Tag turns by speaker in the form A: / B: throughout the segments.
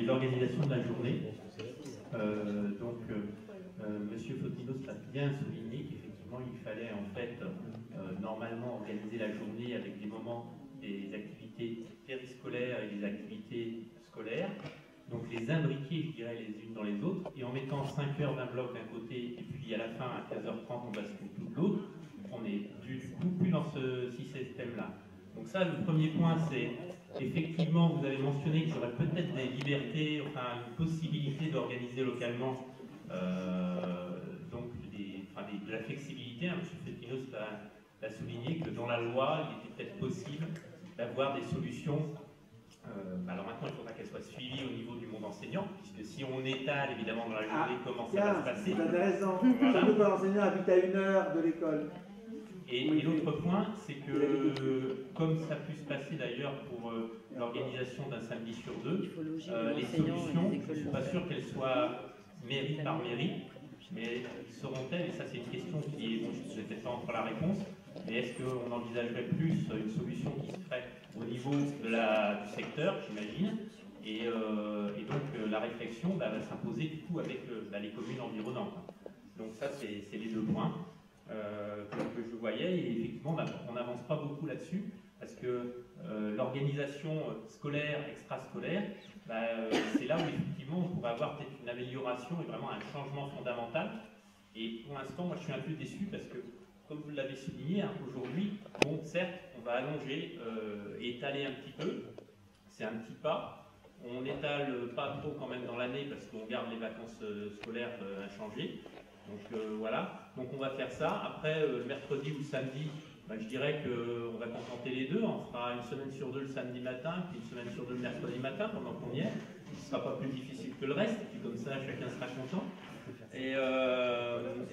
A: L'organisation de la journée. Monsieur Fotinos a bien souligné qu'effectivement il fallait en fait normalement organiser la journée avec des moments des activités périscolaires et des activités scolaires, donc les imbriquer, je dirais, les unes dans les autres, et en mettant 5 heures d'un bloc d'un côté et puis à la fin à 15h30 on bascule tout de l'autre, on est du coup plus dans ce système-là. Donc ça, le premier point, c'est effectivement, vous avez mentionné qu'il y aurait peut-être des libertés, enfin une possibilité d'organiser localement de la flexibilité. M. Fotinos l'a souligné que dans la loi, il était peut-être possible d'avoir des solutions. Alors maintenant, il faudra qu'elles soient suivies au niveau du monde enseignant, puisque si on étale évidemment dans la journée comment ça va se passer.
B: C'est intéressant. Voilà. Surtout quand l'enseignant habite à 1 heure de l'école.
A: Et l'autre point, c'est que, comme ça a pu se passer d'ailleurs pour l'organisation d'un samedi sur 2, les solutions, je ne suis pas sûr qu'elles soient mairie par mairie, mais seront-elles, et ça c'est une question qui est, bon, je ne vais peut-être pas entre la réponse, mais est-ce qu'on envisagerait plus une solution qui se ferait au niveau du secteur, j'imagine, et donc la réflexion va s'imposer du coup avec les communes environnantes. Donc ça c'est les deux points. Que je voyais, et effectivement on n'avance pas beaucoup là-dessus parce que l'organisation scolaire, extrascolaire, c'est là où effectivement on pourrait avoir peut-être une amélioration et vraiment un changement fondamental. Et pour l'instant, moi je suis un peu déçu parce que, comme vous l'avez souligné, hein, aujourd'hui, bon, certes, on va allonger et étaler un petit peu, c'est un petit pas. On n'étale pas trop quand même dans l'année parce qu'on garde les vacances scolaires inchangées. Donc voilà, donc on va faire ça. Après, le mercredi ou le samedi, je dirais qu'on va contenter les deux. On fera une semaine sur 2 le samedi matin, puis une semaine sur 2 le mercredi matin pendant qu'on y est. Ce ne sera pas plus difficile que le reste, et puis comme ça, chacun sera content. Et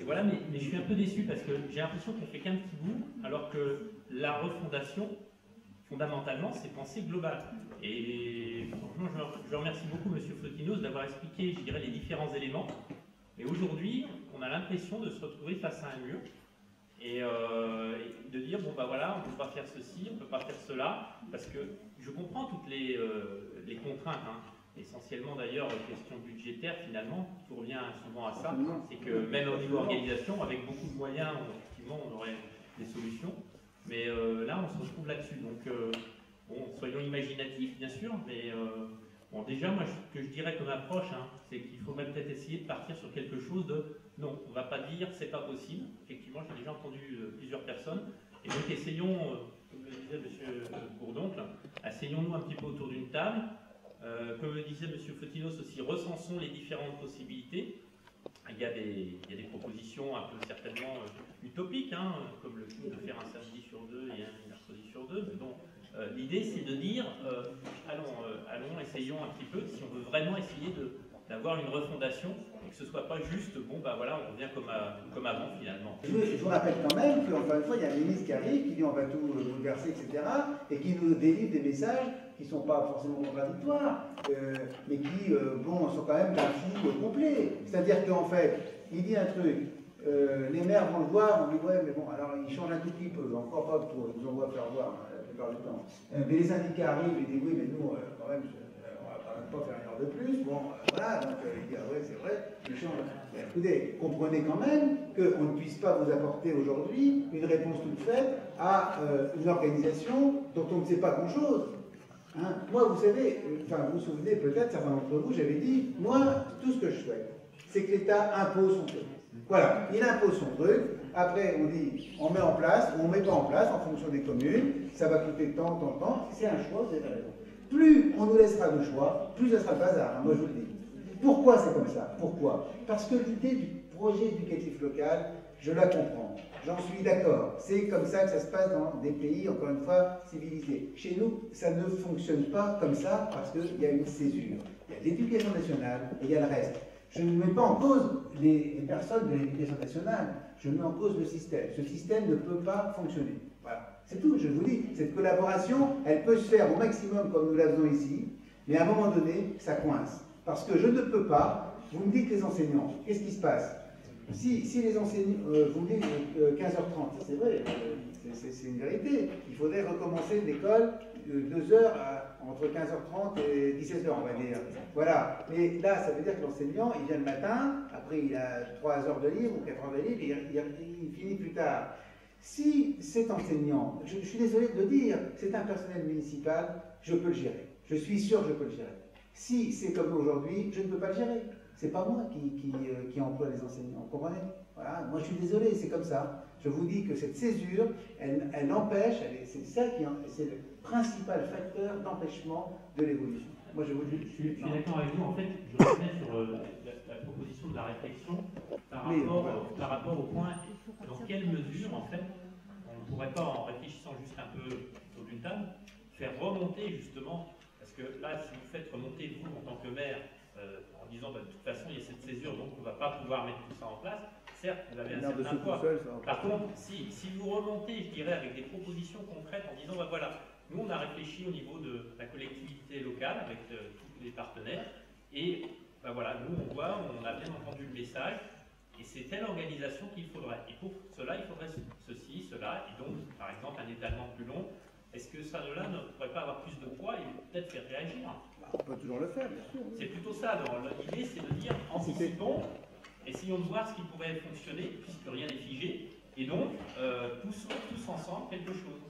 A: voilà, mais je suis un peu déçu parce que j'ai l'impression qu'on fait qu'un petit bout, alors que la refondation, fondamentalement, c'est pensée globale. Et franchement, je remercie beaucoup M. Fotinos d'avoir expliqué, je dirais, les différents éléments. Et aujourd'hui, on a l'impression de se retrouver face à un mur et de dire, bon ben voilà, on ne peut pas faire ceci, on ne peut pas faire cela, parce que je comprends toutes les contraintes, hein. Essentiellement d'ailleurs, question budgétaire finalement, qui revient souvent à ça, c'est que même au niveau organisation, avec beaucoup de moyens, effectivement, on aurait des solutions, mais là, on se retrouve là-dessus. Donc, bon, soyons imaginatifs, bien sûr, mais bon, déjà, moi, ce que je dirais comme approche, hein, c'est qu'il faudrait peut-être essayer de partir sur quelque chose de non, on ne va pas dire c'est pas possible. Effectivement, j'ai déjà entendu plusieurs personnes. Et donc, essayons, comme le disait M. Bourdoncle, asseyons-nous un petit peu autour d'une table. Comme le disait M. Fotinos aussi, recensons les différentes possibilités. Il y a des propositions un peu certainement utopiques, hein, comme le fait de faire un samedi sur 2 et un mercredi sur 2. Mais bon, l'idée, c'est de dire, allons, essayons un petit peu, si on veut vraiment essayer d'avoir une refondation, et que ce ne soit pas juste, bon, ben voilà, on revient comme avant, finalement.
B: Je vous rappelle quand même qu'encore une fois, il y a un ministre qui arrive, qui dit on va tout bouleverser, etc., et qui nous délivre des messages qui ne sont pas forcément contradictoires, mais qui, sont quand même d'un flou complet. C'est-à-dire qu'en fait, il dit un truc, les maires vont le voir, on dit ouais, mais bon, alors ils changent un tout petit peu, encore pas pour, ils nous envoient faire voir la plupart du temps. Mais les syndicats arrivent et disent oui, mais nous, quand même, on va quand même pas faire une heure de plus. Bon, voilà, donc il dit ah ouais, c'est vrai, ils changent. Mais écoutez, comprenez quand même qu'on ne puisse pas vous apporter aujourd'hui une réponse toute faite à une organisation dont on ne sait pas grand-chose. Hein, moi, vous savez, enfin, vous vous souvenez peut-être, certains d'entre vous, j'avais dit, moi, tout ce que je souhaite, c'est que l'État impose son truc. Voilà, il impose son truc, après on dit, on met en place, ou on ne met pas en place, en fonction des communes, ça va coûter tant, c'est un choix, vous avez raison. Plus on nous laissera de choix, plus ça sera le bazar, hein, moi je vous le dis. Pourquoi c'est comme ça? Pourquoi? Parce que l'idée du projet éducatif local, je la comprends, j'en suis d'accord. C'est comme ça que ça se passe dans des pays, encore une fois, civilisés. Chez nous, ça ne fonctionne pas comme ça parce qu'il y a une césure. Il y a l'éducation nationale et il y a le reste. Je ne mets pas en cause les personnes de l'éducation nationale, je mets en cause le système. Ce système ne peut pas fonctionner. Voilà, c'est tout, je vous dis. Cette collaboration, elle peut se faire au maximum comme nous la faisons ici, mais à un moment donné, ça coince. Parce que je ne peux pas, vous me dites les enseignants, qu'est-ce qui se passe? Si les enseignants, vous me dites 15h30, c'est vrai, c'est une vérité. Il faudrait recommencer l'école 2 heures entre 15h30 et 17h, on va dire. Voilà. Mais là, ça veut dire que l'enseignant, il vient le matin, après il a 3 heures de livre ou 4 heures de livre, il finit plus tard. Si cet enseignant, je suis désolé de le dire, c'est un personnel municipal, je peux le gérer. Je suis sûr que je peux le gérer. Si c'est comme aujourd'hui, je ne peux pas le gérer. C'est pas moi qui emploie les enseignants, vous comprenez? Voilà, moi je suis désolé, c'est comme ça. Je vous dis que cette césure, elle empêche, c'est ça c'est le principal facteur d'empêchement de l'évolution. Moi je vous dis.
A: Je suis d'accord avec vous, en fait, je revenais sur la proposition de la réflexion par rapport au point dans quelle mesure, en fait, on ne pourrait pas, en réfléchissant juste un peu autour d'une table, faire remonter justement, parce que là, si vous faites remonter vous en tant que maire, en disant bah, de toute façon il y a cette césure donc on ne va pas pouvoir mettre tout ça en place, certes vous avez un certain poids. Par contre, si vous remontez, je dirais, avec des propositions concrètes en disant bah, voilà, nous on a réfléchi au niveau de la collectivité locale avec tous les partenaires et bah, voilà, nous on voit, on a bien entendu le message et c'est telle organisation qu'il faudrait. Et pour cela il faudrait ceci, cela et donc par exemple un étalement plus long. Est-ce que ça de là ne pourrait pas avoir plus de poids et peut-être faire réagir?
B: On peut toujours le faire, bien sûr.
A: C'est plutôt ça. L'idée, c'est de dire anticipons, essayons de voir ce qui pourrait fonctionner, puisque rien n'est figé, et donc tous ensemble quelque chose.